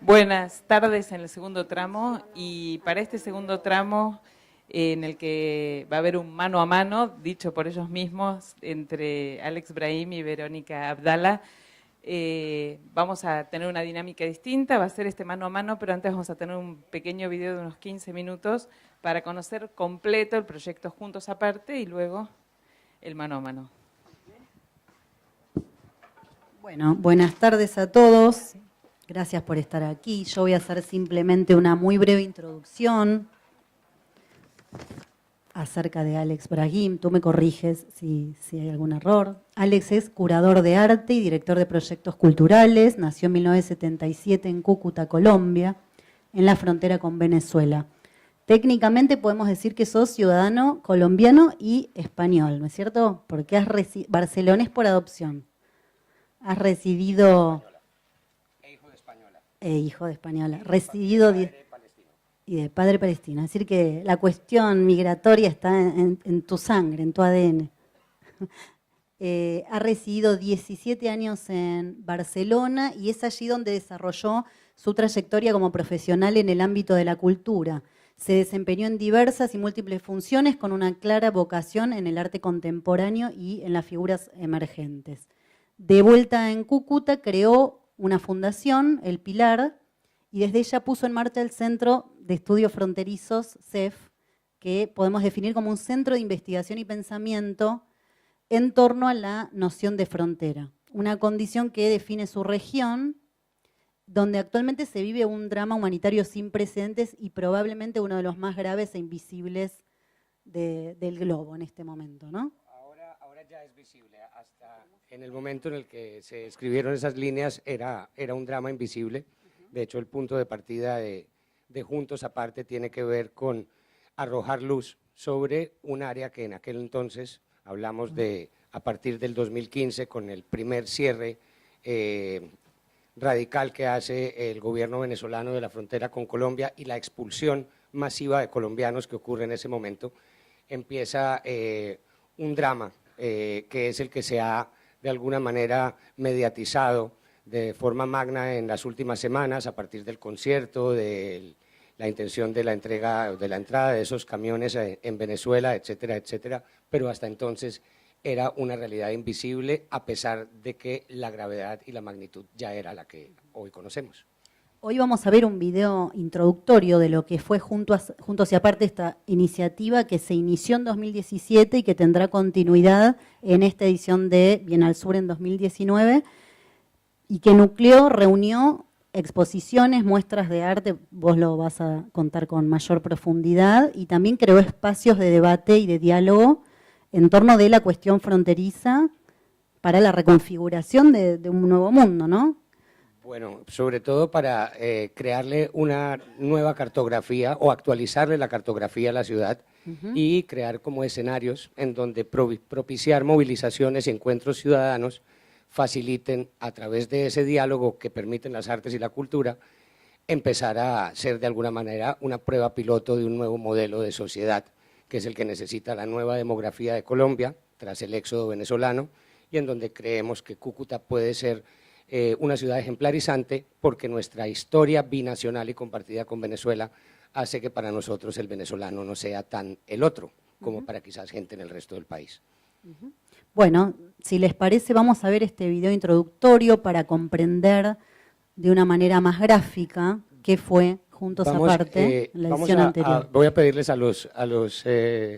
Buenas tardes en el segundo tramo, y para este segundo tramo en el que va a haber un mano a mano, dicho por ellos mismos, entre Alex Brahim y Verónica Abdala, vamos a tener una dinámica distinta, va a ser este mano a mano, pero antes vamos a tener un pequeño video de unos 15 minutos para conocer completo el proyecto Juntos Aparte y luego el mano a mano. Bueno, buenas tardes a todos. Gracias por estar aquí. Yo voy a hacer simplemente una muy breve introducción acerca de Alex Brahim. Tú me corriges si hay algún error. Alex es curador de arte y director de proyectos culturales. Nació en 1977 en Cúcuta, Colombia, en la frontera con Venezuela. Técnicamente podemos decir que sos ciudadano colombiano y español, ¿no es cierto? Porque barcelonés por adopción. Has residido... hijo de española, residido y de padre palestino. Es decir que la cuestión migratoria está en tu sangre, en tu ADN. Ha residido 17 años en Barcelona y es allí donde desarrolló su trayectoria como profesional en el ámbito de la cultura. Se desempeñó en diversas y múltiples funciones con una clara vocación en el arte contemporáneo y en las figuras emergentes. De vuelta en Cúcuta, creó una fundación, El Pilar, y desde ella puso en marcha el Centro de Estudios Fronterizos, CEF, que podemos definir como un centro de investigación y pensamiento en torno a la noción de frontera, una condición que define su región, donde actualmente se vive un drama humanitario sin precedentes y probablemente uno de los más graves e invisibles del globo en este momento, ¿no? Ahora ya es visible. Hasta en el momento en el que se escribieron esas líneas era un drama invisible. De hecho, el punto de partida de Juntos Aparte tiene que ver con arrojar luz sobre un área que en aquel entonces, hablamos de a partir del 2015, con el primer cierre radical que hace el gobierno venezolano de la frontera con Colombia y la expulsión masiva de colombianos que ocurre en ese momento, empieza un drama que es el que se ha de alguna manera mediatizado de forma magna en las últimas semanas a partir del concierto, de la intención de la entrega, de la entrada de esos camiones en Venezuela, etcétera, etcétera, pero hasta entonces era una realidad invisible a pesar de que la gravedad y la magnitud ya era la que hoy conocemos. Hoy vamos a ver un video introductorio de lo que fue Juntos y Aparte, esta iniciativa que se inició en 2017 y que tendrá continuidad en esta edición de Bienal Sur en 2019 y que reunió exposiciones, muestras de arte, vos lo vas a contar con mayor profundidad, y también creó espacios de debate y de diálogo en torno de la cuestión fronteriza para la reconfiguración de un nuevo mundo, ¿no? Bueno, sobre todo para crearle una nueva cartografía o actualizarle la cartografía a la ciudad y crear como escenarios en donde propiciar movilizaciones y encuentros ciudadanos faciliten a través de ese diálogo que permiten las artes y la cultura empezar a ser de alguna manera una prueba piloto de un nuevo modelo de sociedad que es el que necesita la nueva demografía de Colombia tras el éxodo venezolano y en donde creemos que Cúcuta puede ser una ciudad ejemplarizante porque nuestra historia binacional y compartida con Venezuela hace que para nosotros el venezolano no sea tan el otro como para quizás gente en el resto del país. Bueno, si les parece vamos a ver este video introductorio para comprender de una manera más gráfica qué fue Juntos Aparte en la edición anterior. Voy a pedirles a los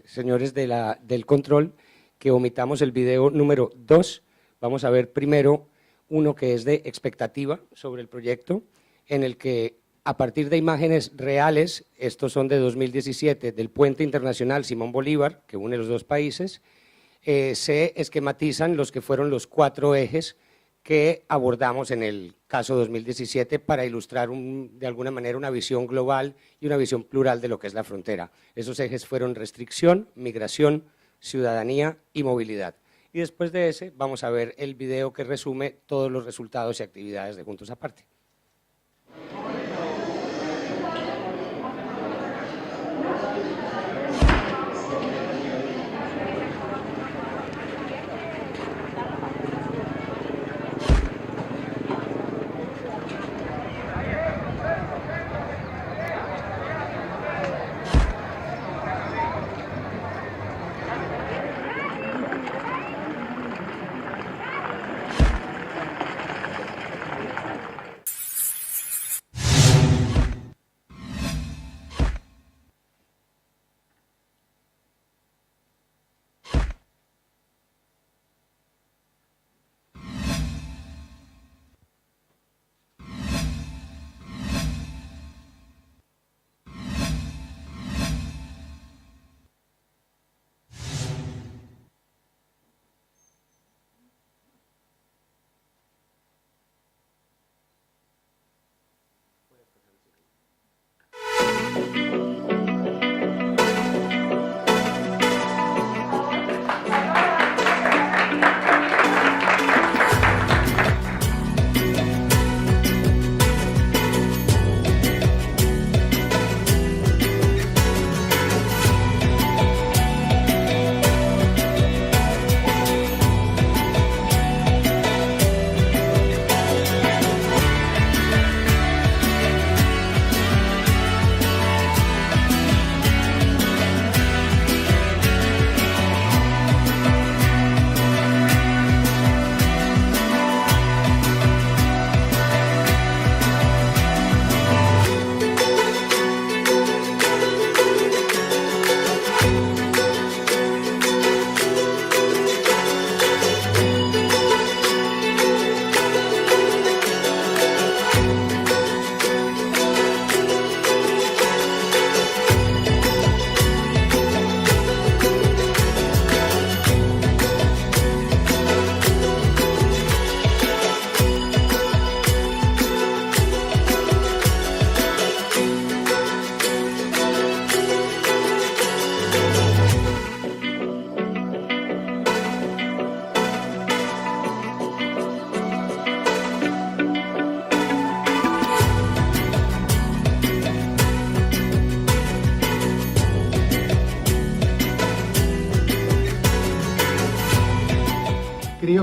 señores del control que omitamos el video número 2. Vamos a ver primero uno que es de expectativa sobre el proyecto, en el que a partir de imágenes reales, estos son de 2017, del puente internacional Simón Bolívar, que une los dos países, se esquematizan los que fueron los 4 ejes que abordamos en el caso 2017 para ilustrar de alguna manera una visión global y una visión plural de lo que es la frontera. Esos ejes fueron restricción, migración, ciudadanía y movilidad. Y después de ese vamos a ver el video que resume todos los resultados y actividades de Juntos Aparte.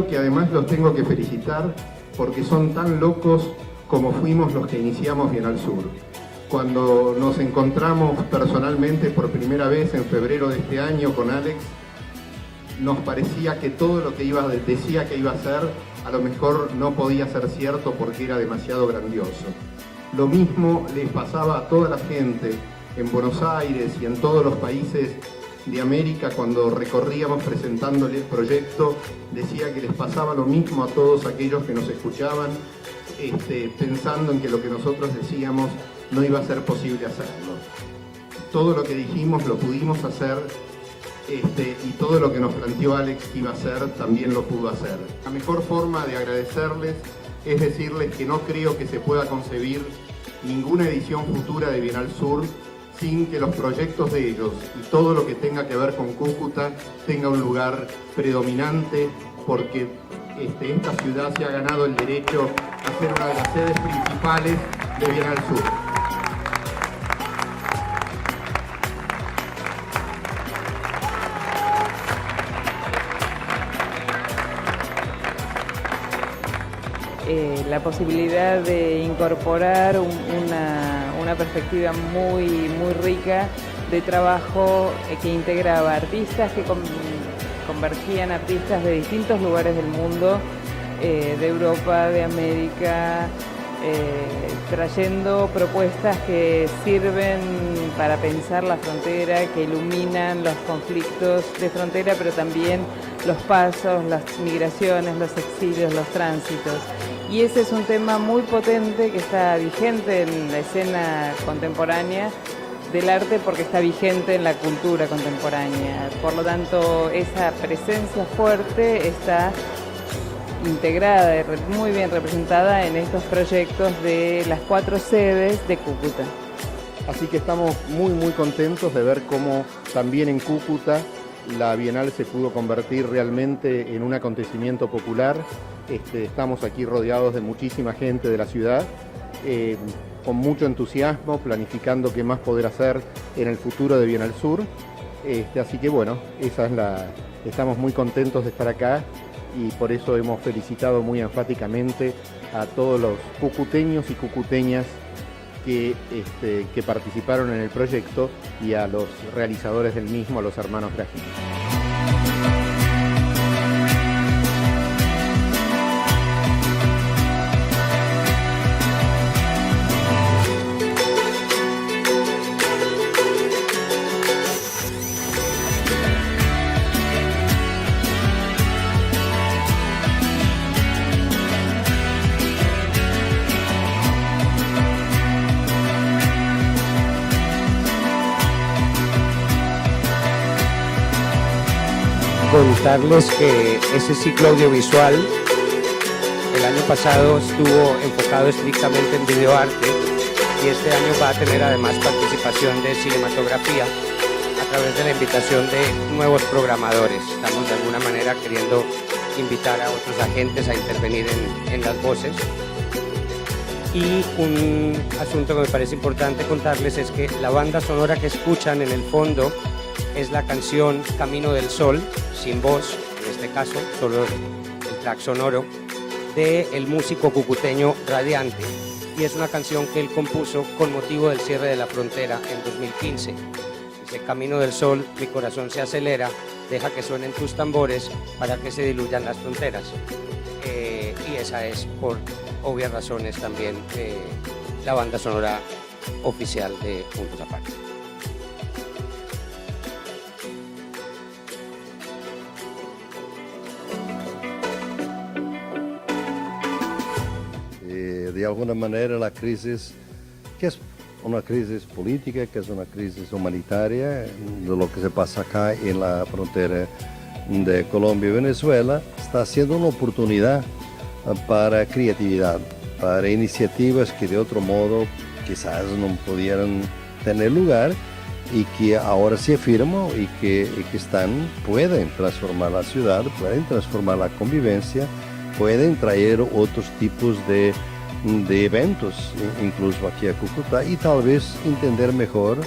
creo que además los tengo que felicitar porque son tan locos como fuimos los que iniciamos Bienal Sur. Cuando nos encontramos personalmente por primera vez en febrero de este año con Alex, nos parecía que todo lo que decía que iba a ser, a lo mejor no podía ser cierto porque era demasiado grandioso. Lo mismo les pasaba a toda la gente en Buenos Aires y en todos los países de América cuando recorríamos presentándole el proyecto. Decía que les pasaba lo mismo a todos aquellos que nos escuchaban, pensando en que lo que nosotros decíamos no iba a ser posible hacerlo. Todo lo que dijimos lo pudimos hacer, y todo lo que nos planteó Alex que iba a hacer también lo pudo hacer. La mejor forma de agradecerles es decirles que no creo que se pueda concebir ninguna edición futura de Bienal Sur sin que los proyectos de ellos y todo lo que tenga que ver con Cúcuta tenga un lugar predominante, porque esta ciudad se ha ganado el derecho a ser una de las sedes principales de Bienal Sur. La posibilidad de incorporar una perspectiva muy rica de trabajo que integraba artistas que convergían, artistas de distintos lugares del mundo, de Europa, de América, trayendo propuestas que sirven para pensar la frontera, que iluminan los conflictos de frontera, pero también los pasos, las migraciones, los exilios, los tránsitos. Y ese es un tema muy potente que está vigente en la escena contemporánea del arte porque está vigente en la cultura contemporánea. Por lo tanto, esa presencia fuerte está integrada y muy bien representada en estos proyectos de las 4 sedes de Cúcuta. Así que estamos muy contentos de ver cómo también en Cúcuta la Bienal se pudo convertir realmente en un acontecimiento popular. Estamos aquí rodeados de muchísima gente de la ciudad, con mucho entusiasmo, planificando qué más poder hacer en el futuro de Bienal Sur. Así que bueno, estamos muy contentos de estar acá y por eso hemos felicitado muy enfáticamente a todos los cucuteños y cucuteñas que participaron en el proyecto y a los realizadores del mismo, a los hermanos Grajín. Contarles que ese ciclo audiovisual el año pasado estuvo enfocado estrictamente en videoarte y este año va a tener además participación de cinematografía a través de la invitación de nuevos programadores. Estamos de alguna manera queriendo invitar a otros agentes a intervenir en las voces. Y un asunto que me parece importante contarles es que la banda sonora que escuchan en el fondo es la canción Camino del Sol, sin voz, en este caso, solo el track sonoro, del músico cucuteño Radiante. Y es una canción que él compuso con motivo del cierre de la frontera en 2015. Dice: Camino del Sol, mi corazón se acelera, deja que suenen tus tambores para que se diluyan las fronteras. Y esa es, por obvias razones, también la banda sonora oficial de Puntos Aparte. De alguna manera la crisis, que es una crisis política, que es una crisis humanitaria, de lo que se pasa acá en la frontera de Colombia y Venezuela, está siendo una oportunidad para creatividad, para iniciativas que de otro modo quizás no pudieran tener lugar y que ahora se afirman y que pueden transformar la ciudad, pueden transformar la convivencia, pueden traer otros tipos de eventos, incluso aquí a Cúcuta, y tal vez entender mejor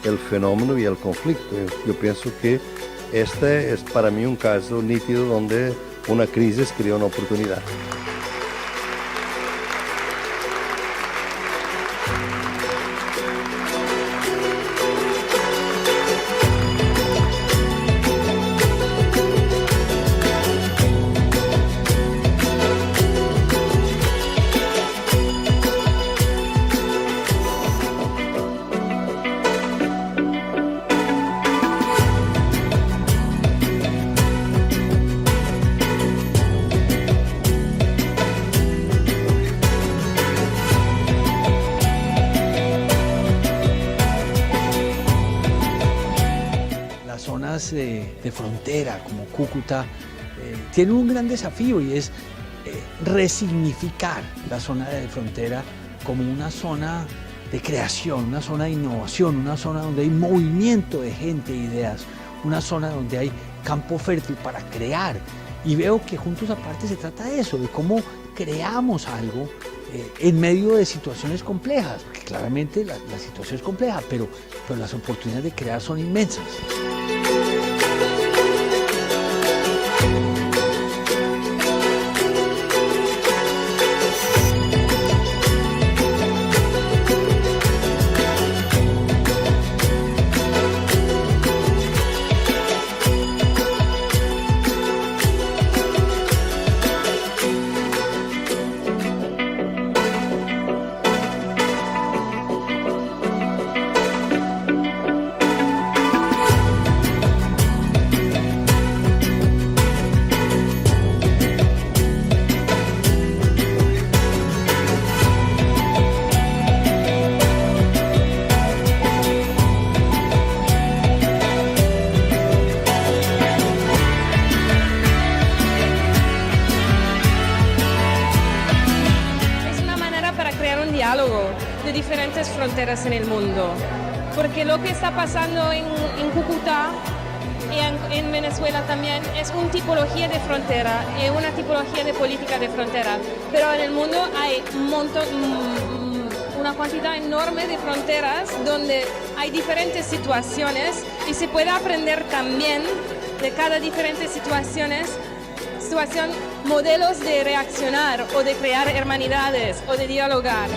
el fenómeno y el conflicto. Yo pienso que este es para mí un caso nítido donde una crisis crea una oportunidad. De frontera como Cúcuta tienen un gran desafío y es resignificar la zona de frontera como una zona de creación, una zona de innovación, una zona donde hay movimiento de gente e ideas, una zona donde hay campo fértil para crear. Y veo que Juntos Aparte se trata de eso, de cómo creamos algo en medio de situaciones complejas, porque claramente la situación es compleja, pero las oportunidades de crear son inmensas. De diferentes fronteras en el mundo, porque lo que está pasando en Cúcuta y en Venezuela también es una tipología de frontera y una tipología de política de frontera, pero en el mundo hay una cantidad enorme de fronteras donde hay diferentes situaciones y se puede aprender también de cada diferente situación, modelos de reaccionar o de crear hermandades o de dialogar.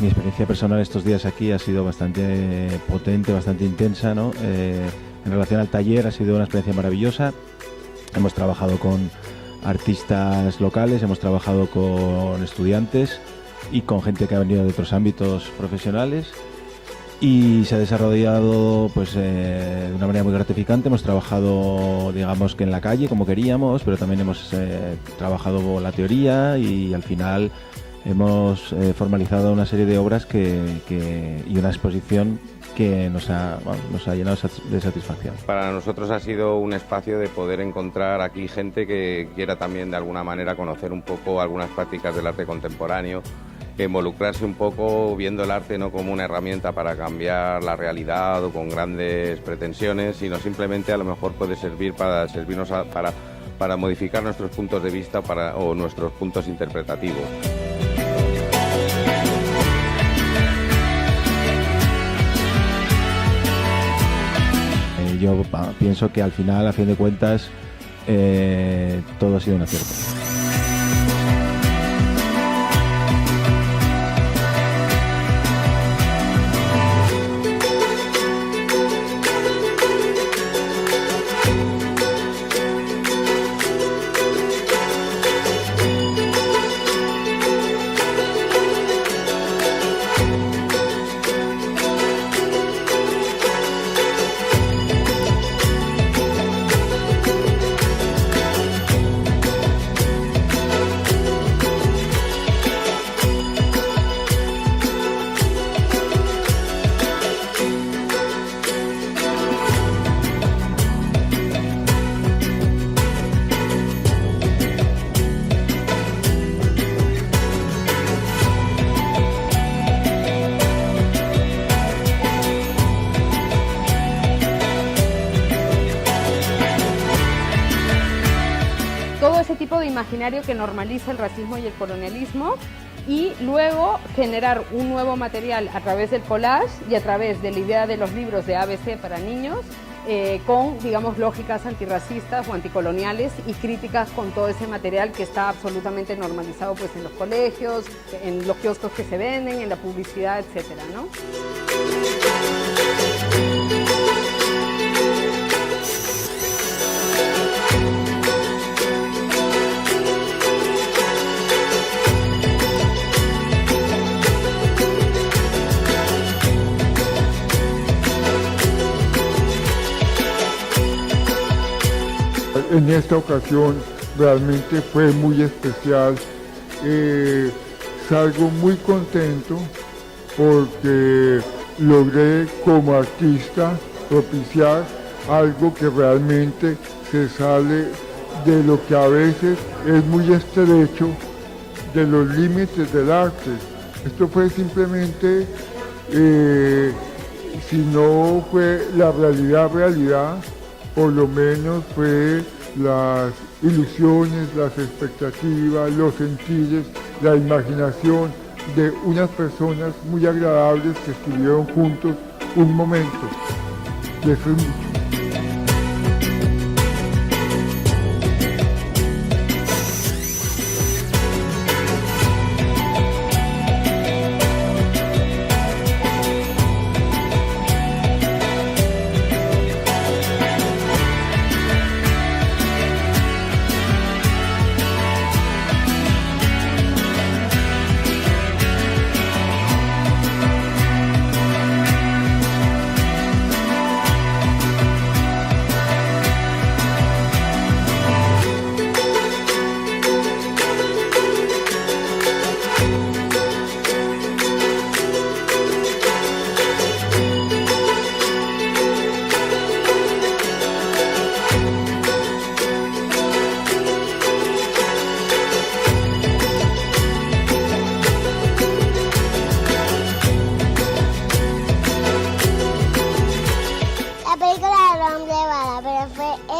Mi experiencia personal estos días aquí ha sido bastante potente, bastante intensa, ¿no? En relación al taller ha sido una experiencia maravillosa. Hemos trabajado con artistas locales, hemos trabajado con estudiantes y con gente que ha venido de otros ámbitos profesionales y se ha desarrollado pues, de una manera muy gratificante. Hemos trabajado, digamos que en la calle como queríamos, pero también hemos trabajado la teoría y al final hemos formalizado una serie de obras y una exposición que nos ha llenado de satisfacción. Para nosotros ha sido un espacio de poder encontrar aquí gente que quiera también de alguna manera conocer un poco algunas prácticas del arte contemporáneo, involucrarse un poco viendo el arte no como una herramienta para cambiar la realidad o con grandes pretensiones, sino simplemente a lo mejor puede servir para servirnos para modificar nuestros puntos de vista o nuestros puntos interpretativos. Yo pienso que al final, a fin de cuentas, todo ha sido un acierto. imaginario que normaliza el racismo y el colonialismo, y luego generar un nuevo material a través del collage y a través de la idea de los libros de ABC para niños, con, digamos, lógicas antirracistas o anticoloniales y críticas con todo ese material que está absolutamente normalizado pues, en los colegios, en los kioscos que se venden, en la publicidad, etcétera, ¿no? En esta ocasión realmente fue muy especial. Salgo muy contento porque logré como artista propiciar algo que realmente se sale de lo que a veces es muy estrecho, de los límites del arte. Esto fue simplemente, si no fue la realidad, por lo menos fue las ilusiones, las expectativas, los sentidos, la imaginación de unas personas muy agradables que estuvieron juntos un momento. Y eso es mucho.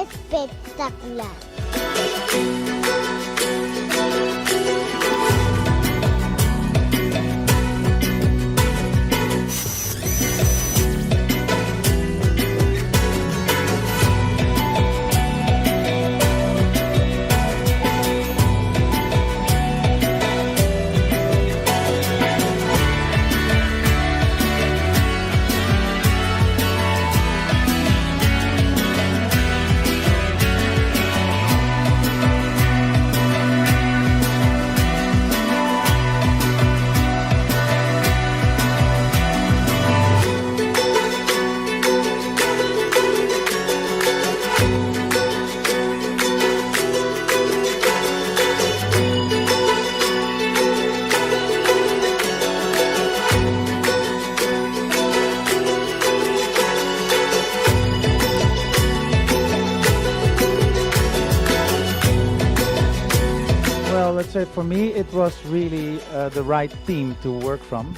espectacular. Let's say for me it was really the right theme to work from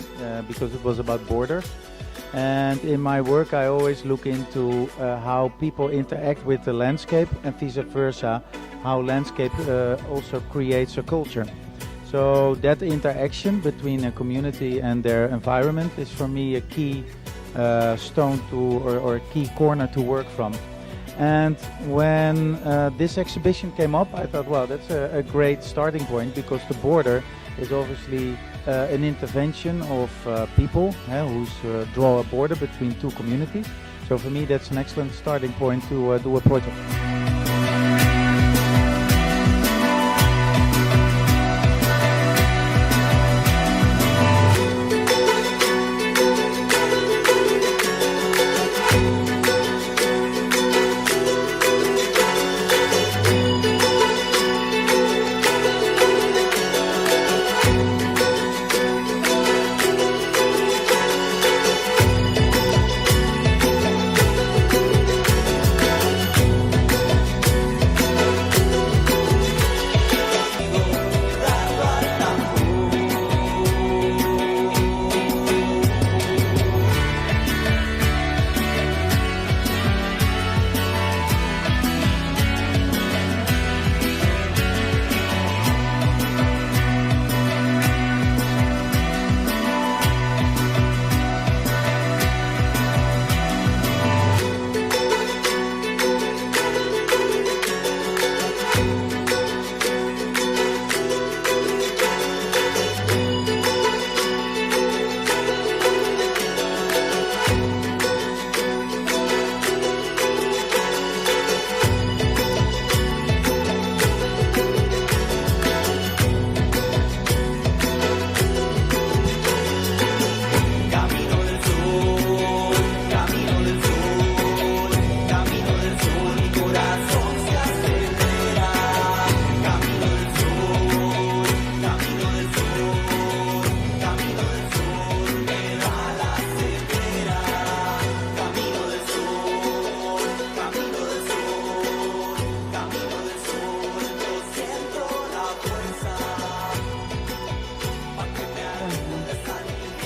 because it was about borders, and in my work I always look into how people interact with the landscape and vice versa, how landscape also creates a culture. So that interaction between a community and their environment is for me a key stone to or a key corner to work from. And when this exhibition came up, I thought, well, that's a great starting point, because the border is obviously an intervention of people who draw a border between two communities. So for me, that's an excellent starting point to do a project.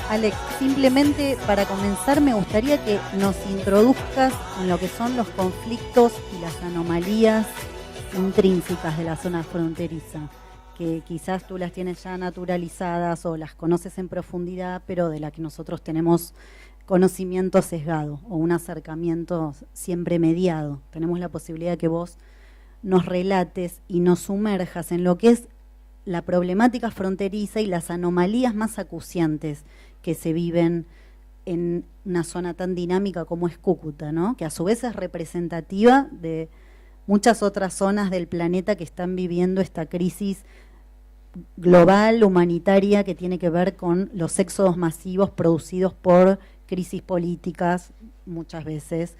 Alex, simplemente para comenzar me gustaría que nos introduzcas en lo que son los conflictos y las anomalías intrínsecas de la zona fronteriza, que quizás tú las tienes ya naturalizadas o las conoces en profundidad, pero de las que nosotros tenemos conocimiento sesgado o un acercamiento siempre mediado. Tenemos la posibilidad de que vos nos relates y nos sumerjas en lo que es la problemática fronteriza y las anomalías más acuciantes que se viven en una zona tan dinámica como es Cúcuta, ¿no? Que a su vez es representativa de muchas otras zonas del planeta que están viviendo esta crisis global, humanitaria, que tiene que ver con los éxodos masivos producidos por crisis políticas, muchas veces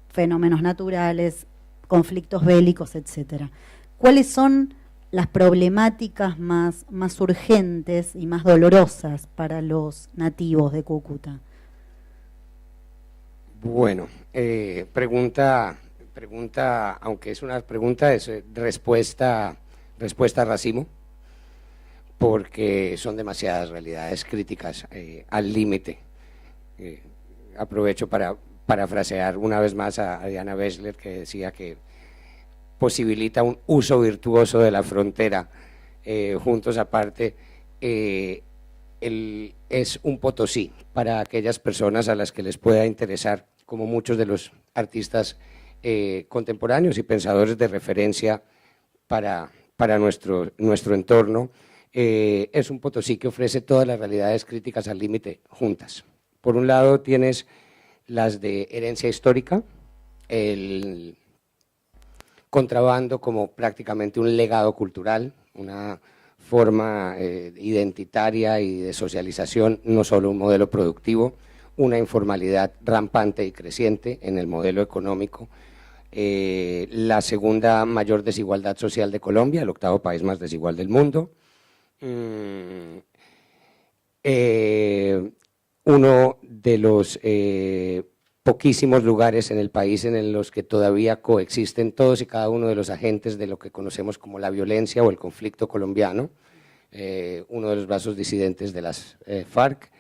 fenómenos naturales, conflictos bélicos, etcétera. ¿Cuáles son las problemáticas más urgentes y más dolorosas para los nativos de Cúcuta? Bueno, pregunta, aunque es una pregunta, es respuesta racimo, porque son demasiadas realidades críticas al límite. Aprovecho para parafrasear una vez más a Diana Bessler, que decía que posibilita un uso virtuoso de la frontera. Juntos aparte, es un Potosí para aquellas personas a las que les pueda interesar, como muchos de los artistas contemporáneos y pensadores de referencia para nuestro entorno. Es un Potosí que ofrece todas las realidades críticas al límite juntas. Por un lado tienes las de herencia histórica, el contrabando como prácticamente un legado cultural, una forma identitaria y de socialización, no solo un modelo productivo, una informalidad rampante y creciente en el modelo económico, la segunda mayor desigualdad social de Colombia, el octavo país más desigual del mundo, uno de los poquísimos lugares en el país en los que todavía coexisten todos y cada uno de los agentes de lo que conocemos como la violencia o el conflicto colombiano, uno de los brazos disidentes de las FARC,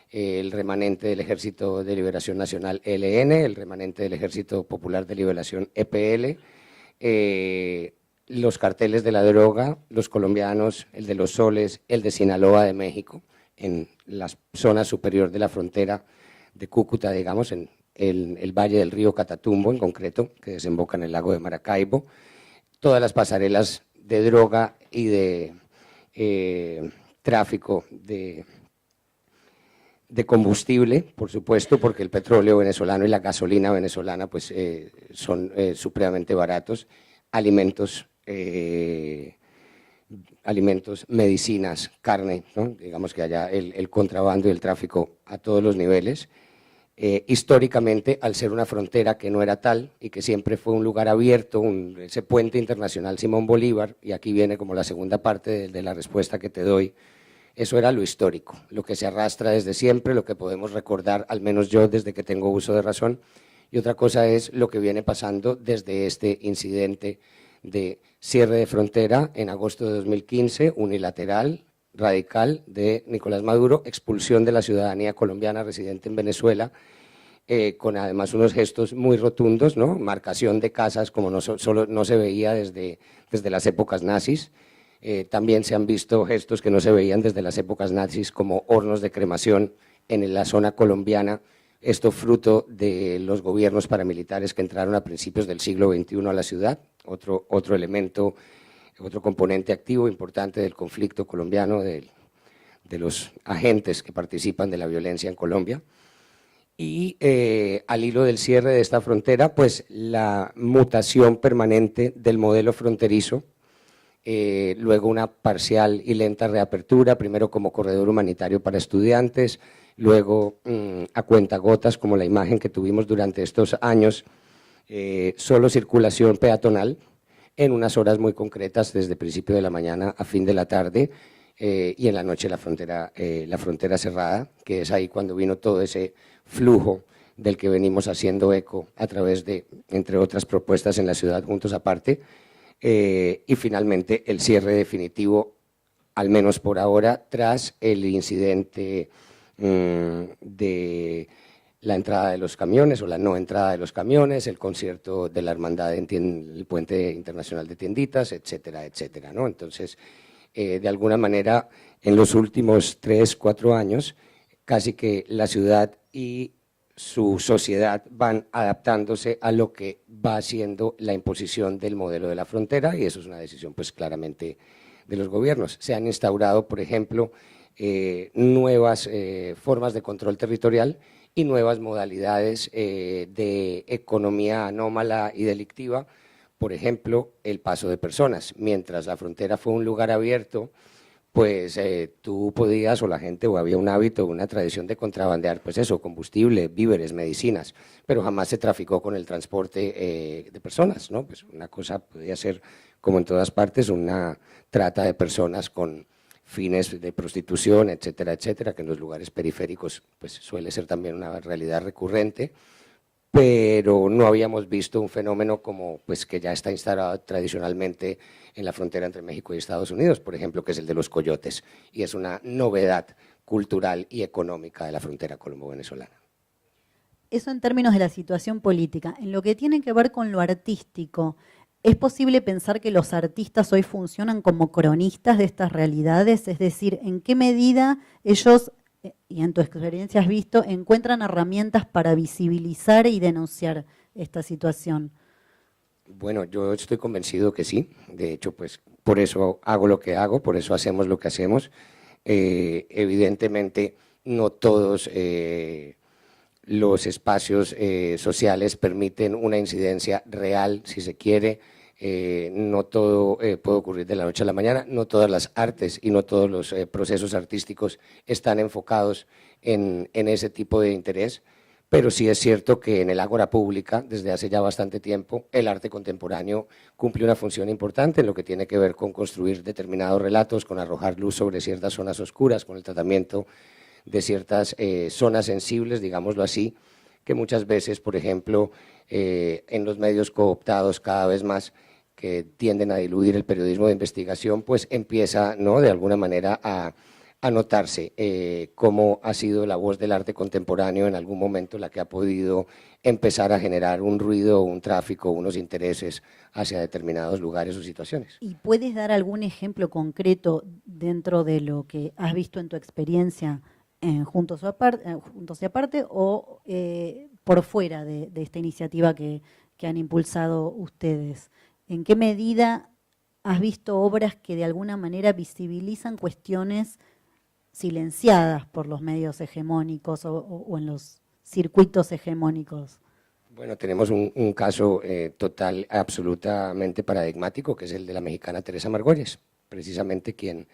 el remanente del Ejército de Liberación Nacional ELN, el remanente del Ejército Popular de Liberación EPL, los carteles de la droga, los colombianos, el de los Soles, el de Sinaloa de México, en la zona superior de la frontera de Cúcuta, digamos, en el valle del río Catatumbo en concreto, que desemboca en el lago de Maracaibo, todas las pasarelas de droga y de tráfico de combustible, por supuesto, porque el petróleo venezolano y la gasolina venezolana pues, son supremamente baratos, alimentos, medicinas, carne, ¿no? Digamos que allá el contrabando y el tráfico a todos los niveles. Históricamente, al ser una frontera que no era tal y que siempre fue un lugar abierto, ese puente internacional Simón Bolívar, y aquí viene como la segunda parte de la respuesta que te doy, eso era lo histórico, lo que se arrastra desde siempre, lo que podemos recordar, al menos yo desde que tengo uso de razón, y otra cosa es lo que viene pasando desde este incidente de cierre de frontera en agosto de 2015, unilateral, radical, de Nicolás Maduro, expulsión de la ciudadanía colombiana residente en Venezuela, con además unos gestos muy rotundos, ¿no? Marcación de casas como no se veía desde las épocas nazis. También se han visto gestos que no se veían desde las épocas nazis, como hornos de cremación en la zona colombiana, esto fruto de los gobiernos paramilitares que entraron a principios del siglo XXI a la ciudad, otro elemento, otro componente activo importante del conflicto colombiano, de los agentes que participan de la violencia en Colombia. Y al hilo del cierre de esta frontera, pues la mutación permanente del modelo fronterizo, luego una parcial y lenta reapertura, primero como corredor humanitario para estudiantes, luego a cuentagotas, como la imagen que tuvimos durante estos años, solo circulación peatonal en unas horas muy concretas, desde principio de la mañana a fin de la tarde, y en la noche la frontera cerrada, que es ahí cuando vino todo ese flujo del que venimos haciendo eco a través de, entre otras propuestas en la ciudad Juntos Aparte, y finalmente el cierre definitivo, al menos por ahora, tras el incidente de la entrada de los camiones o la no entrada de los camiones, el concierto de la hermandad en el Puente Internacional de Tienditas, etcétera, etcétera, ¿no? Entonces, de alguna manera, en los últimos 3, 4 años, casi que la ciudad y su sociedad van adaptándose a lo que va haciendo la imposición del modelo de la frontera, y eso es una decisión pues claramente de los gobiernos. Se han instaurado, por ejemplo, nuevas formas de control territorial y nuevas modalidades de economía anómala y delictiva, por ejemplo, el paso de personas. Mientras la frontera fue un lugar abierto, pues tú podías, o la gente, o había un hábito, una tradición de contrabandear, pues eso, combustible, víveres, medicinas, pero jamás se traficó con el transporte de personas, ¿no? Pues una cosa podía ser, como en todas partes, una trata de personas con fines de prostitución, etcétera, etcétera, que en los lugares periféricos pues suele ser también una realidad recurrente, pero no habíamos visto un fenómeno como pues que ya está instalado tradicionalmente en la frontera entre México y Estados Unidos, por ejemplo, que es el de los coyotes, y es una novedad cultural y económica de la frontera colombo-venezolana. Eso en términos de la situación política. En lo que tiene que ver con lo artístico, ¿es posible pensar que los artistas hoy funcionan como cronistas de estas realidades? Es decir, ¿en qué medida ellos, y en tu experiencia has visto, encuentran herramientas para visibilizar y denunciar esta situación? Bueno, yo estoy convencido que sí. De hecho, pues por eso hago lo que hago, por eso hacemos lo que hacemos. Evidentemente, no todos los espacios sociales permiten una incidencia real, si se quiere. No todo puede ocurrir de la noche a la mañana, no todas las artes y no todos los procesos artísticos están enfocados en ese tipo de interés, pero sí es cierto que en el ágora pública, desde hace ya bastante tiempo, el arte contemporáneo cumple una función importante en lo que tiene que ver con construir determinados relatos, con arrojar luz sobre ciertas zonas oscuras, con el tratamiento de ciertas zonas sensibles, digámoslo así, que muchas veces, por ejemplo, en los medios cooptados cada vez más, que tienden a diluir el periodismo de investigación, pues empieza, ¿no?, de alguna manera a notarse cómo ha sido la voz del arte contemporáneo en algún momento la que ha podido empezar a generar un ruido, un tráfico, unos intereses hacia determinados lugares o situaciones. ¿Y puedes dar algún ejemplo concreto dentro de lo que has visto en tu experiencia Juntos y Aparte o por fuera de esta iniciativa que han impulsado ustedes? ¿En qué medida has visto obras que de alguna manera visibilizan cuestiones silenciadas por los medios hegemónicos o en los circuitos hegemónicos? Bueno, tenemos un caso total, absolutamente paradigmático, que es el de la mexicana Teresa Margolles, precisamente quien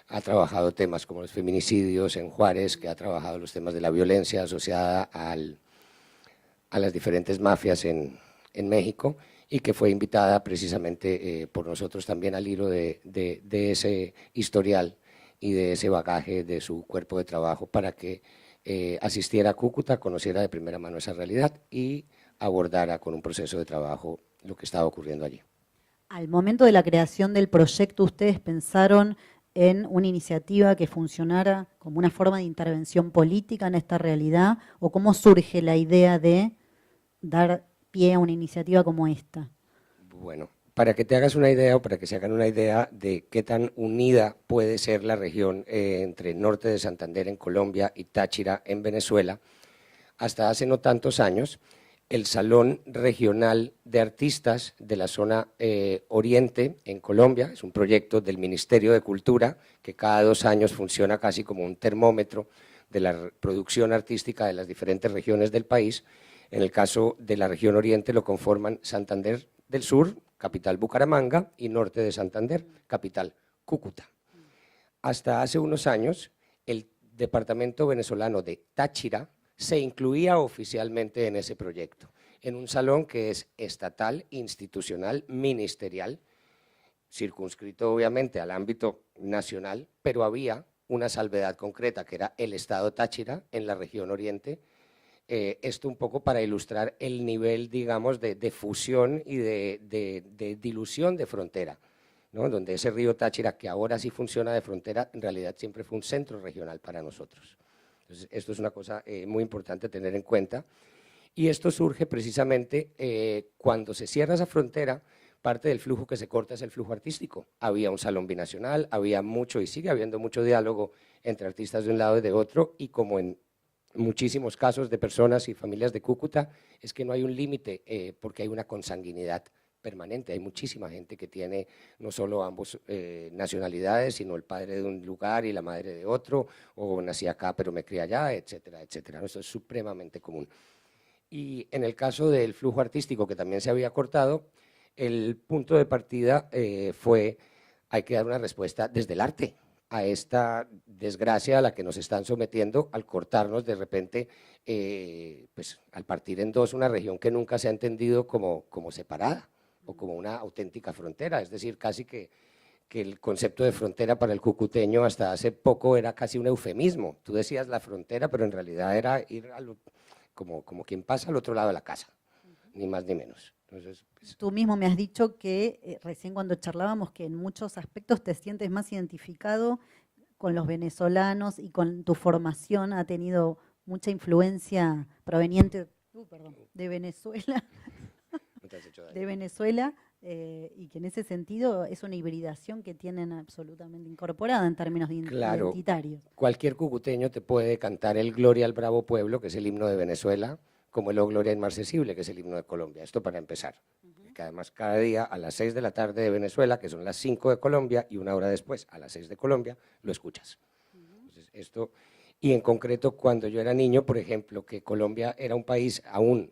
ha trabajado temas como los feminicidios en Juárez, que ha trabajado los temas de la violencia asociada a las diferentes mafias en México, y que fue invitada precisamente por nosotros también al hilo de ese historial y de ese bagaje de su cuerpo de trabajo para que asistiera a Cúcuta, conociera de primera mano esa realidad y abordara con un proceso de trabajo lo que estaba ocurriendo allí. Al momento de la creación del proyecto, ¿ustedes pensaron en una iniciativa que funcionara como una forma de intervención política en esta realidad? ¿O cómo surge la idea de dar pie a una iniciativa como esta? Bueno, para que te hagas una idea o para que se hagan una idea de qué tan unida puede ser la región entre norte de Santander en Colombia y Táchira en Venezuela, hasta hace no tantos años, el Salón Regional de Artistas de la zona Oriente en Colombia, es un proyecto del Ministerio de Cultura que cada 2 años funciona casi como un termómetro de la producción artística de las diferentes regiones del país. En el caso de la región Oriente lo conforman Santander del Sur, capital Bucaramanga, y norte de Santander, capital Cúcuta. Hasta hace unos años, el departamento venezolano de Táchira se incluía oficialmente en ese proyecto, en un salón que es estatal, institucional, ministerial, circunscrito obviamente al ámbito nacional, pero había una salvedad concreta que era el estado Táchira en la región Oriente. Esto un poco para ilustrar el nivel, digamos, de fusión y de dilución de frontera, ¿no? Donde ese río Táchira, que ahora sí funciona de frontera, en realidad siempre fue un centro regional para nosotros. Entonces, esto es una cosa muy importante a tener en cuenta. Y esto surge precisamente cuando se cierra esa frontera. Parte del flujo que se corta es el flujo artístico. Había un salón binacional, había mucho y sigue habiendo mucho diálogo entre artistas de un lado y de otro, y como en muchísimos casos de personas y familias de Cúcuta, es que no hay un límite porque hay una consanguinidad permanente. Hay muchísima gente que tiene no solo ambos nacionalidades, sino el padre de un lugar y la madre de otro, o nací acá pero me crié allá, etcétera, etcétera. Esto es supremamente común. Y en el caso del flujo artístico, que también se había cortado, el punto de partida fue, hay que dar una respuesta desde el arte a esta desgracia a la que nos están sometiendo al cortarnos de repente, pues al partir en dos una región que nunca se ha entendido como separada o como una auténtica frontera. Es decir, casi que el concepto de frontera para el cucuteño hasta hace poco era casi un eufemismo. Tú decías la frontera, pero en realidad era ir como quien pasa al otro lado de la casa, ni más ni menos. Entonces, pues, tú mismo me has dicho que recién cuando charlábamos que en muchos aspectos te sientes más identificado con los venezolanos y con tu formación ha tenido mucha influencia proveniente de Venezuela, y que en ese sentido es una hibridación que tienen absolutamente incorporada en términos claro, identitarios. Cualquier cucuteño te puede cantar el Gloria al Bravo Pueblo, que es el himno de Venezuela, como el O Gloria Inmarcesible, que es el himno de Colombia. Esto para empezar. Que además cada día a las 6 de la tarde de Venezuela, que son las 5 de Colombia, y una hora después a las 6 de Colombia, lo escuchas. Entonces, esto, y en concreto cuando yo era niño, por ejemplo, que Colombia era un país aún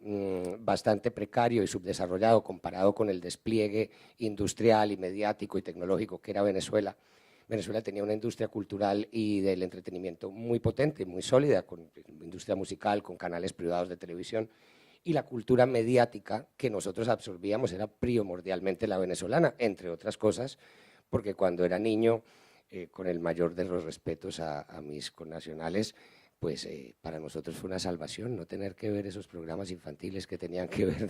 bastante precario y subdesarrollado comparado con el despliegue industrial y mediático y tecnológico que era Venezuela. Venezuela tenía una industria cultural y del entretenimiento muy potente, muy sólida, con industria musical, con canales privados de televisión, y la cultura mediática que nosotros absorbíamos era primordialmente la venezolana, entre otras cosas, porque cuando era niño, con el mayor de los respetos a mis connacionales, pues para nosotros fue una salvación no tener que ver esos programas infantiles que tenían que ver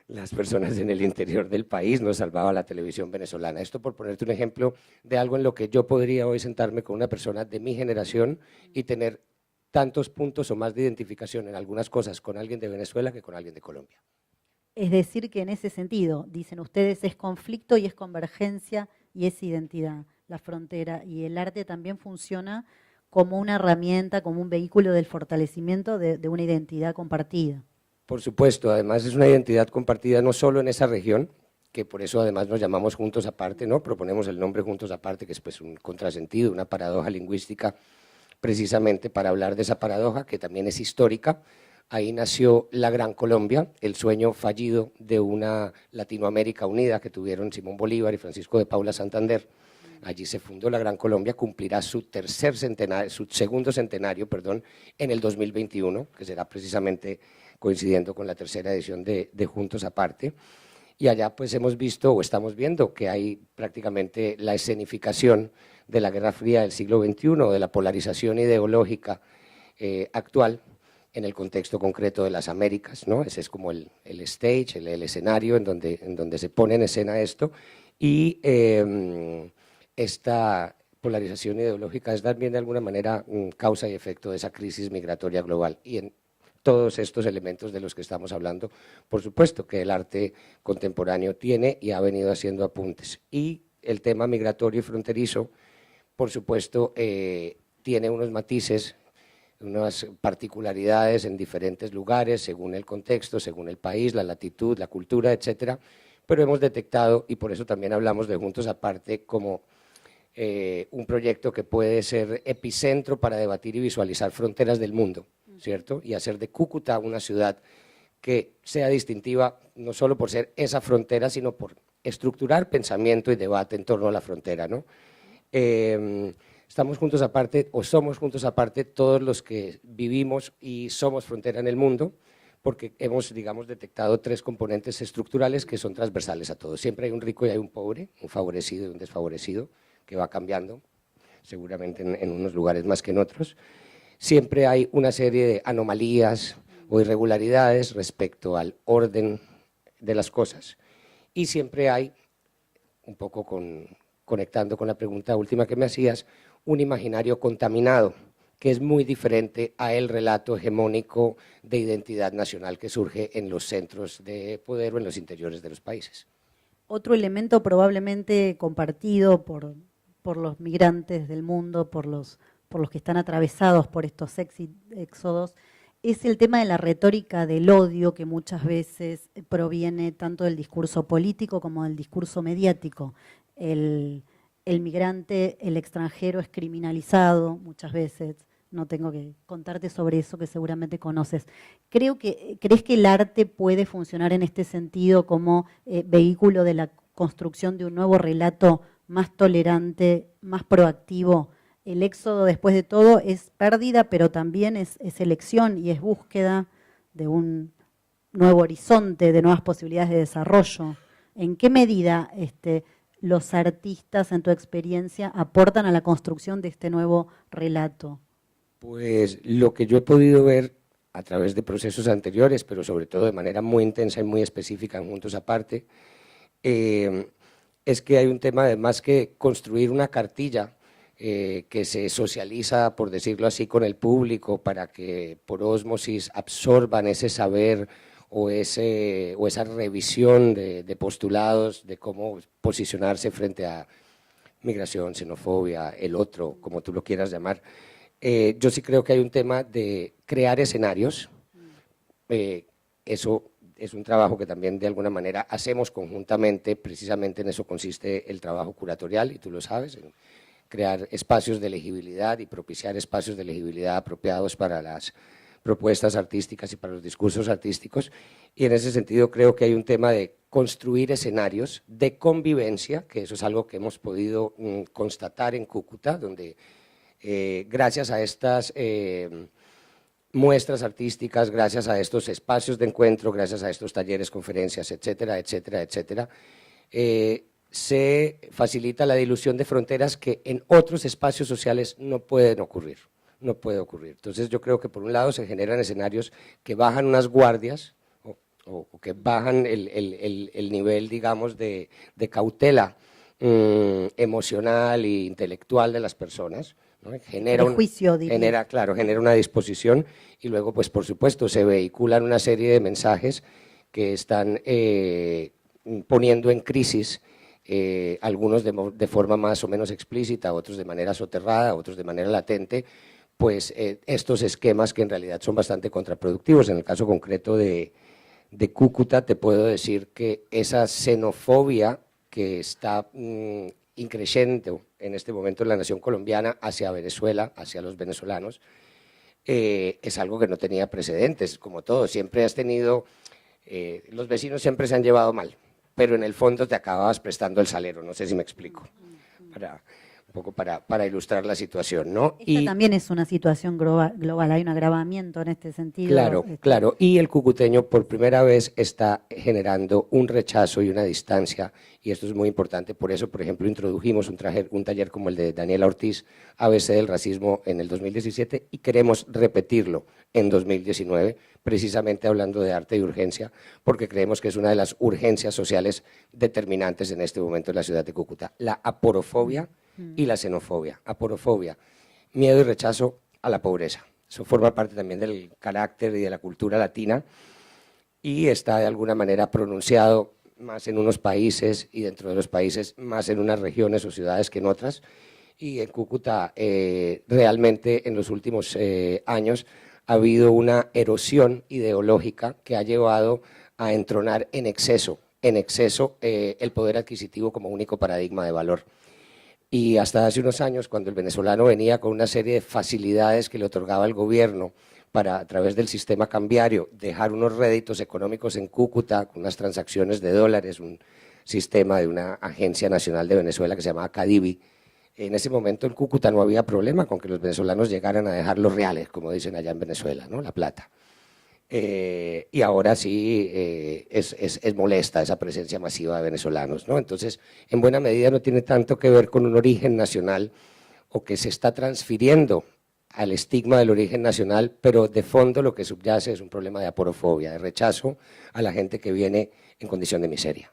las personas en el interior del país. Nos salvaba la televisión venezolana. Esto por ponerte un ejemplo de algo en lo que yo podría hoy sentarme con una persona de mi generación y tener tantos puntos o más de identificación en algunas cosas con alguien de Venezuela que con alguien de Colombia. Es decir, que en ese sentido, dicen ustedes, es conflicto y es convergencia y es identidad, la frontera, y el arte también funciona como una herramienta, como un vehículo del fortalecimiento de una identidad compartida. Por supuesto, además es una identidad compartida no solo en esa región, que por eso además nos llamamos Juntos Aparte, ¿no? Proponemos el nombre Juntos Aparte, que es pues un contrasentido, una paradoja lingüística, precisamente para hablar de esa paradoja, que también es histórica. Ahí nació la Gran Colombia, el sueño fallido de una Latinoamérica unida que tuvieron Simón Bolívar y Francisco de Paula Santander. Allí se fundó la Gran Colombia, cumplirá su segundo centenario, en el 2021, que será precisamente coincidiendo con la tercera edición de Juntos Aparte. Y allá pues hemos visto o estamos viendo que hay prácticamente la escenificación de la Guerra Fría del siglo XXI, de la polarización ideológica actual en el contexto concreto de las Américas, ¿no? Ese es como el stage, el escenario en donde se pone en escena esto, y esta polarización ideológica es también de alguna manera causa y efecto de esa crisis migratoria global. Y en todos estos elementos de los que estamos hablando, por supuesto que el arte contemporáneo tiene y ha venido haciendo apuntes. Y el tema migratorio y fronterizo, por supuesto, tiene unos matices, unas particularidades en diferentes lugares, según el contexto, según el país, la latitud, la cultura, etcétera, pero hemos detectado, y por eso también hablamos de Juntos Aparte, como un proyecto que puede ser epicentro para debatir y visualizar fronteras del mundo, ¿cierto? Y hacer de Cúcuta una ciudad que sea distintiva, no solo por ser esa frontera, sino por estructurar pensamiento y debate en torno a la frontera, ¿no? Estamos Juntos Aparte, o somos Juntos Aparte, todos los que vivimos y somos frontera en el mundo, porque hemos, digamos, detectado tres componentes estructurales que son transversales a todos. Siempre hay un rico y hay un pobre, un favorecido y un desfavorecido, que va cambiando, seguramente en unos lugares más que en otros. Siempre hay una serie de anomalías o irregularidades respecto al orden de las cosas. Y siempre hay, un poco conectando con la pregunta última que me hacías, un imaginario contaminado que es muy diferente a el relato hegemónico de identidad nacional que surge en los centros de poder o en los interiores de los países. Otro elemento probablemente compartido por los migrantes del mundo, por los que están atravesados por estos éxodos, es el tema de la retórica del odio, que muchas veces proviene tanto del discurso político como del discurso mediático. El migrante, el extranjero es criminalizado muchas veces. No tengo que contarte sobre eso, que seguramente conoces. ¿Crees que el arte puede funcionar en este sentido como vehículo de la construcción de un nuevo relato más tolerante, más proactivo? El éxodo, después de todo, es pérdida, pero también es elección y es búsqueda de un nuevo horizonte, de nuevas posibilidades de desarrollo. ¿En qué medida los artistas, en tu experiencia, aportan a la construcción de este nuevo relato? Pues lo que yo he podido ver a través de procesos anteriores, pero sobre todo de manera muy intensa y muy específica en Juntos Aparte, es que hay un tema de más que construir una cartilla que se socializa, por decirlo así, con el público para que por ósmosis absorban ese saber o esa revisión de postulados de cómo posicionarse frente a migración, xenofobia, el otro, como tú lo quieras llamar. Yo sí creo que hay un tema de crear escenarios, eso es un trabajo que también de alguna manera hacemos conjuntamente, precisamente en eso consiste el trabajo curatorial, y tú lo sabes, en crear espacios de legibilidad y propiciar espacios de legibilidad apropiados para las propuestas artísticas y para los discursos artísticos, y en ese sentido creo que hay un tema de construir escenarios de convivencia, que eso es algo que hemos podido constatar en Cúcuta, donde gracias a estas muestras artísticas, gracias a estos espacios de encuentro, gracias a estos talleres, conferencias, etcétera, etcétera, etcétera, se facilita la dilución de fronteras que en otros espacios sociales no pueden ocurrir, no puede ocurrir. Entonces yo creo que por un lado se generan escenarios que bajan unas guardias o que bajan el nivel, digamos, de cautela emocional e intelectual de las personas, ¿no? Genera una disposición y luego, pues por supuesto, se vehiculan una serie de mensajes que están poniendo en crisis, algunos de forma más o menos explícita, otros de manera soterrada, otros de manera latente, pues estos esquemas que en realidad son bastante contraproductivos. En el caso concreto de Cúcuta te puedo decir que esa xenofobia que está increciendo en este momento en la nación colombiana hacia Venezuela, hacia los venezolanos, es algo que no tenía precedentes, como todo, siempre has tenido, los vecinos siempre se han llevado mal, pero en el fondo te acababas prestando el salero, no sé si me explico, un poco para ilustrar la situación, ¿no? Esta también es una situación global, hay un agravamiento en este sentido. Claro, claro, y el cucuteño por primera vez está generando un rechazo y una distancia, y esto es muy importante, por eso, por ejemplo, introdujimos un taller como el de Daniela Ortiz, ABC del racismo, en el 2017, y queremos repetirlo en 2019, precisamente hablando de arte y urgencia, porque creemos que es una de las urgencias sociales determinantes en este momento en la ciudad de Cúcuta, la aporofobia y la xenofobia. Aporofobia, miedo y rechazo a la pobreza. Eso forma parte también del carácter y de la cultura latina y está de alguna manera pronunciado más en unos países y dentro de los países más en unas regiones o ciudades que en otras. Y en Cúcuta realmente en los últimos años ha habido una erosión ideológica que ha llevado a entronar en exceso el poder adquisitivo como único paradigma de valor. Y hasta hace unos años, cuando el venezolano venía con una serie de facilidades que le otorgaba el gobierno para, a través del sistema cambiario, dejar unos réditos económicos en Cúcuta, con unas transacciones de dólares, un sistema de una agencia nacional de Venezuela que se llamaba Cadivi, en ese momento en Cúcuta no había problema con que los venezolanos llegaran a dejar los reales, como dicen allá en Venezuela, ¿no? La plata. Y ahora sí es molesta esa presencia masiva de venezolanos, ¿no? Entonces, en buena medida no tiene tanto que ver con un origen nacional o que se está transfiriendo al estigma del origen nacional, pero de fondo lo que subyace es un problema de aporofobia, de rechazo a la gente que viene en condición de miseria.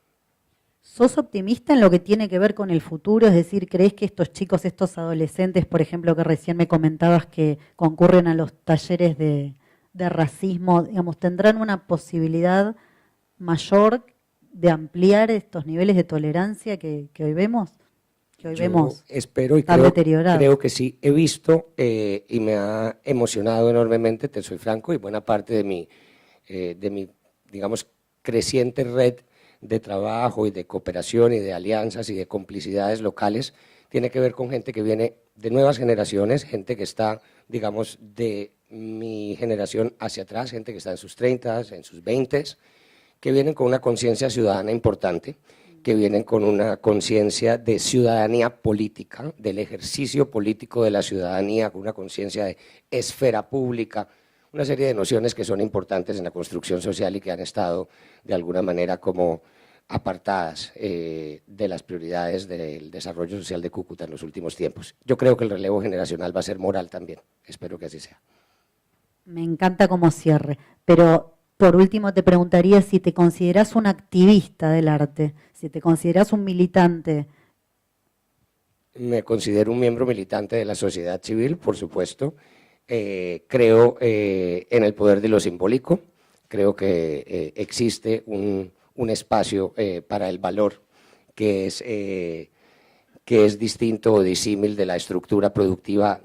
¿Sos optimista en lo que tiene que ver con el futuro? Es decir, ¿crees que estos chicos, estos adolescentes, por ejemplo, que recién me comentabas que concurren a los talleres de racismo, digamos, tendrán una posibilidad mayor de ampliar estos niveles de tolerancia que hoy vemos? Que hoy vemos espero y tan deteriorados. creo que sí. He visto y me ha emocionado enormemente, te soy franco, y buena parte de mi, digamos, creciente red de trabajo y de cooperación y de alianzas y de complicidades locales tiene que ver con gente que viene de nuevas generaciones, gente que está, digamos, de mi generación hacia atrás, gente que está en sus 30, en sus 20, que vienen con una conciencia ciudadana importante, que vienen con una conciencia de ciudadanía política, del ejercicio político de la ciudadanía, con una conciencia de esfera pública, una serie de nociones que son importantes en la construcción social y que han estado de alguna manera como apartadas de las prioridades del desarrollo social de Cúcuta en los últimos tiempos. Yo creo que el relevo generacional va a ser moral también, espero que así sea. Me encanta como cierre, pero por último te preguntaría si te consideras un activista del arte, si te consideras un militante. Me considero un miembro militante de la sociedad civil, por supuesto. Creo en el poder de lo simbólico, creo que existe un espacio para el valor que es distinto o disímil de la estructura productiva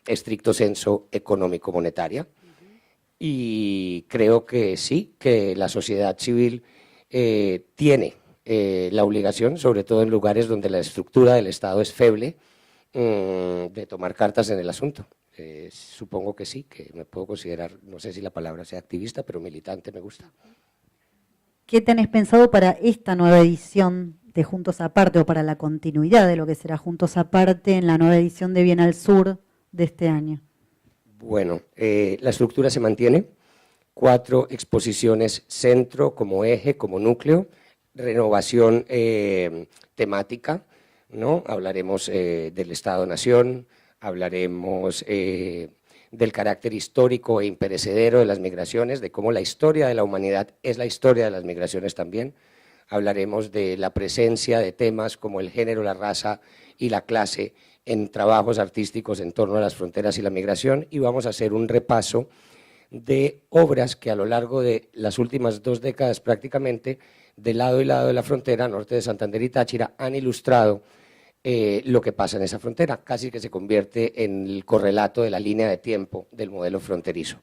estricto sensu económico-monetaria. Y creo que sí, que la sociedad civil tiene la obligación, sobre todo en lugares donde la estructura del Estado es feble, de tomar cartas en el asunto. Supongo que sí, que me puedo considerar, no sé si la palabra sea activista, pero militante me gusta. ¿Qué tenés pensado para esta nueva edición de Juntos Aparte o para la continuidad de lo que será Juntos Aparte en la nueva edición de Bien al Sur de este año? Bueno, la estructura se mantiene, 4 exposiciones centro como eje, como núcleo, renovación temática, ¿no? Hablaremos del Estado-Nación, hablaremos del carácter histórico e imperecedero de las migraciones, de cómo la historia de la humanidad es la historia de las migraciones también. Hablaremos de la presencia de temas como el género, la raza y la clase en trabajos artísticos en torno a las fronteras y la migración, y vamos a hacer un repaso de obras que a lo largo de las últimas 2 décadas prácticamente, de lado y lado de la frontera, norte de Santander y Táchira, han ilustrado lo que pasa en esa frontera, casi que se convierte en el correlato de la línea de tiempo del modelo fronterizo.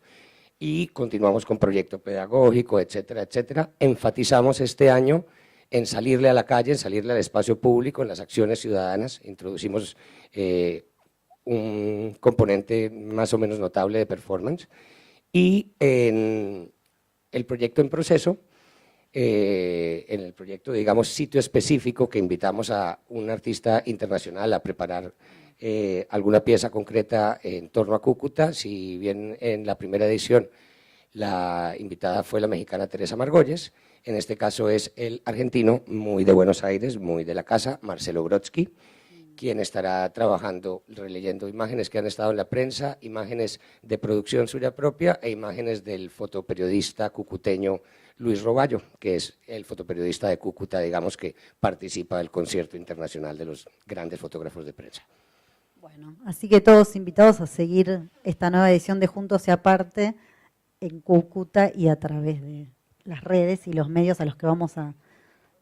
Y continuamos con proyecto pedagógico, etcétera, etcétera. Enfatizamos este año en salirle a la calle, en salirle al espacio público, en las acciones ciudadanas. Introducimos un componente más o menos notable de performance. Y en el proyecto en proceso, en el proyecto, digamos, sitio específico, que invitamos a un artista internacional a preparar alguna pieza concreta en torno a Cúcuta. Si bien en la primera edición la invitada fue la mexicana Teresa Margolles, en este caso es el argentino, muy de Buenos Aires, muy de la casa, Marcelo Brodsky, quien estará trabajando, releyendo imágenes que han estado en la prensa, imágenes de producción suya propia e imágenes del fotoperiodista cucuteño Luis Roballo, que es el fotoperiodista de Cúcuta, digamos, que participa del concierto internacional de los grandes fotógrafos de prensa. Bueno, así que todos invitados a seguir esta nueva edición de Juntos y Aparte en Cúcuta y a través de las redes y los medios a los que vamos a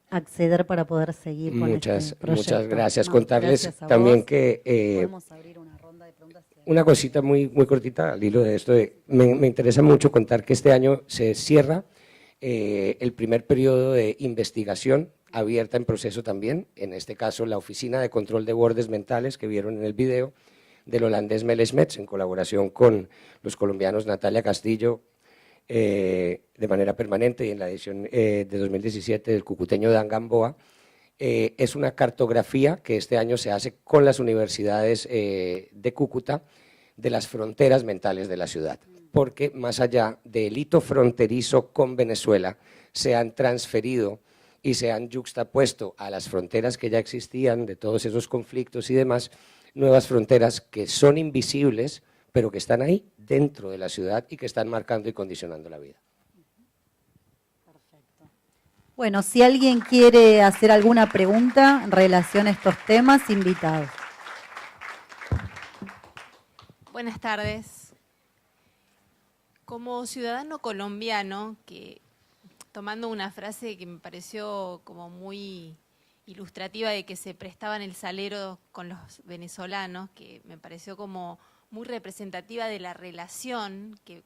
acceder para poder seguir con este proyecto. Muchas gracias. Contarles gracias también que podemos abrir una ronda de preguntas. Una cosita muy cortita al hilo de esto. Me interesa mucho contar que este año se cierra el primer periodo de investigación abierta en proceso también, en este caso la Oficina de Control de Bordes Mentales que vieron en el video del holandés Mel Smets en colaboración con los colombianos Natalia Castillo de manera permanente, y en la edición de 2017 del cucuteño Dan Gamboa. Es una cartografía que este año se hace con las universidades de Cúcuta de las fronteras mentales de la ciudad, porque más allá del hito fronterizo con Venezuela se han transferido y se han yuxtapuesto a las fronteras que ya existían de todos esos conflictos y demás, nuevas fronteras que son invisibles, pero que están ahí dentro de la ciudad y que están marcando y condicionando la vida. Perfecto. Bueno, si alguien quiere hacer alguna pregunta en relación a estos temas, invitados. Buenas tardes. Como ciudadano colombiano, que tomando una frase que me pareció como muy ilustrativa de que se prestaban el salero con los venezolanos, que me pareció como muy representativa de la relación que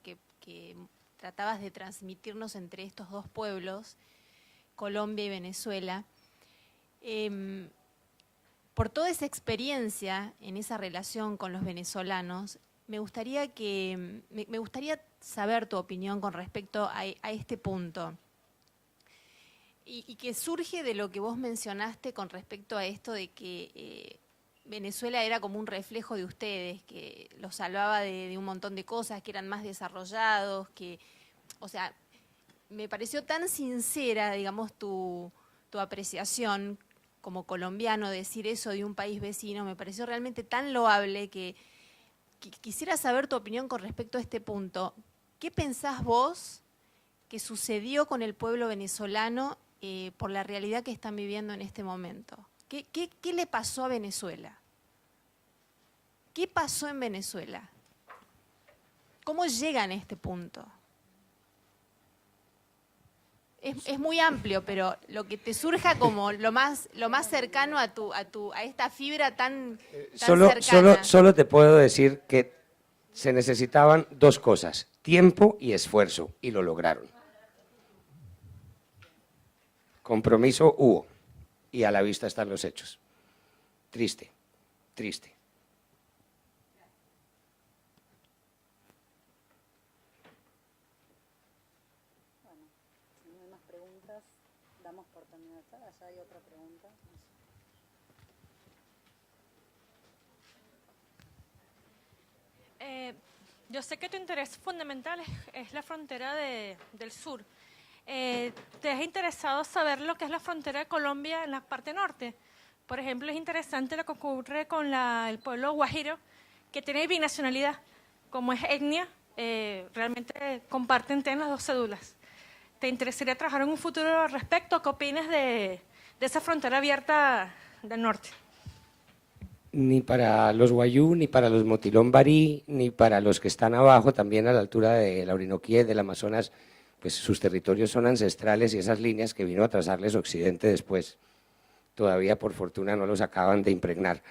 tratabas de transmitirnos entre estos dos pueblos, Colombia y Venezuela. Por toda esa experiencia en esa relación con los venezolanos, me gustaría saber tu opinión con respecto a este punto. Y que surge de lo que vos mencionaste con respecto a esto de que Venezuela era como un reflejo de ustedes, que los salvaba de un montón de cosas, que eran más desarrollados, o sea, me pareció tan sincera, digamos, tu apreciación como colombiano, decir eso de un país vecino, me pareció realmente tan loable que quisiera saber tu opinión con respecto a este punto. ¿Qué pensás vos que sucedió con el pueblo venezolano por la realidad que están viviendo en este momento? ¿Qué le pasó a Venezuela? ¿Qué pasó en Venezuela? ¿Cómo llegan a este punto? Es muy amplio, pero lo que te surja como lo más cercano a esta fibra tan cercana. Solo te puedo decir que se necesitaban dos cosas, tiempo y esfuerzo, y lo lograron. Compromiso hubo, y a la vista están los hechos. Triste, triste. Damos por terminada. Allá hay otra pregunta. Yo sé que tu interés fundamental es la frontera del sur. ¿Te has interesado saber lo que es la frontera de Colombia en la parte norte? Por ejemplo, es interesante lo que ocurre con el pueblo guajiro, que tiene binacionalidad, como es etnia, realmente comparten las dos cédulas. ¿Te interesaría trabajar en un futuro al respecto? ¿Qué opinas de esa frontera abierta del norte? Ni para los guayú, ni para los motilón barí, ni para los que están abajo, también a la altura de la Orinoquía y del Amazonas, pues sus territorios son ancestrales y esas líneas que vino a trazarles Occidente después, todavía por fortuna no los acaban de impregnar.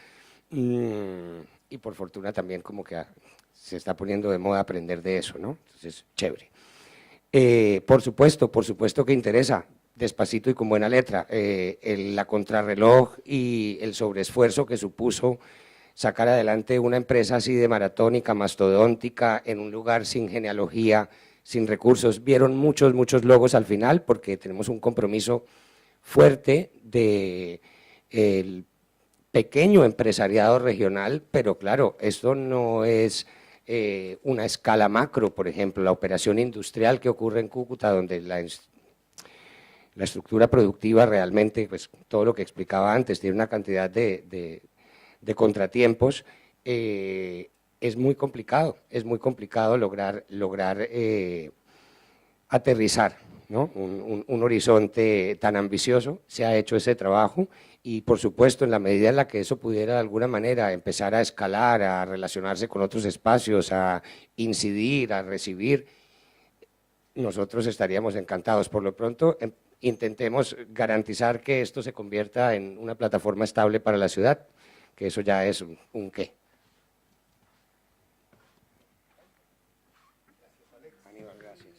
Y por fortuna también como que se está poniendo de moda aprender de eso, ¿no? Entonces, chévere. Por supuesto que interesa, despacito y con buena letra, la contrarreloj y el sobreesfuerzo que supuso sacar adelante una empresa así de maratónica, mastodóntica, en un lugar sin genealogía, sin recursos. Vieron muchos logos al final porque tenemos un compromiso fuerte del pequeño empresariado regional, pero claro, esto no es una escala macro, por ejemplo, la operación industrial que ocurre en Cúcuta, donde la estructura productiva realmente, pues todo lo que explicaba antes, tiene una cantidad de contratiempos, es muy complicado lograr aterrizar, ¿no? un horizonte tan ambicioso. Se ha hecho ese trabajo y, por supuesto, en la medida en la que eso pudiera de alguna manera empezar a escalar, a relacionarse con otros espacios, a incidir, a recibir, nosotros estaríamos encantados. Por lo pronto, intentemos garantizar que esto se convierta en una plataforma estable para la ciudad, que eso ya es un qué. Aníbal, gracias.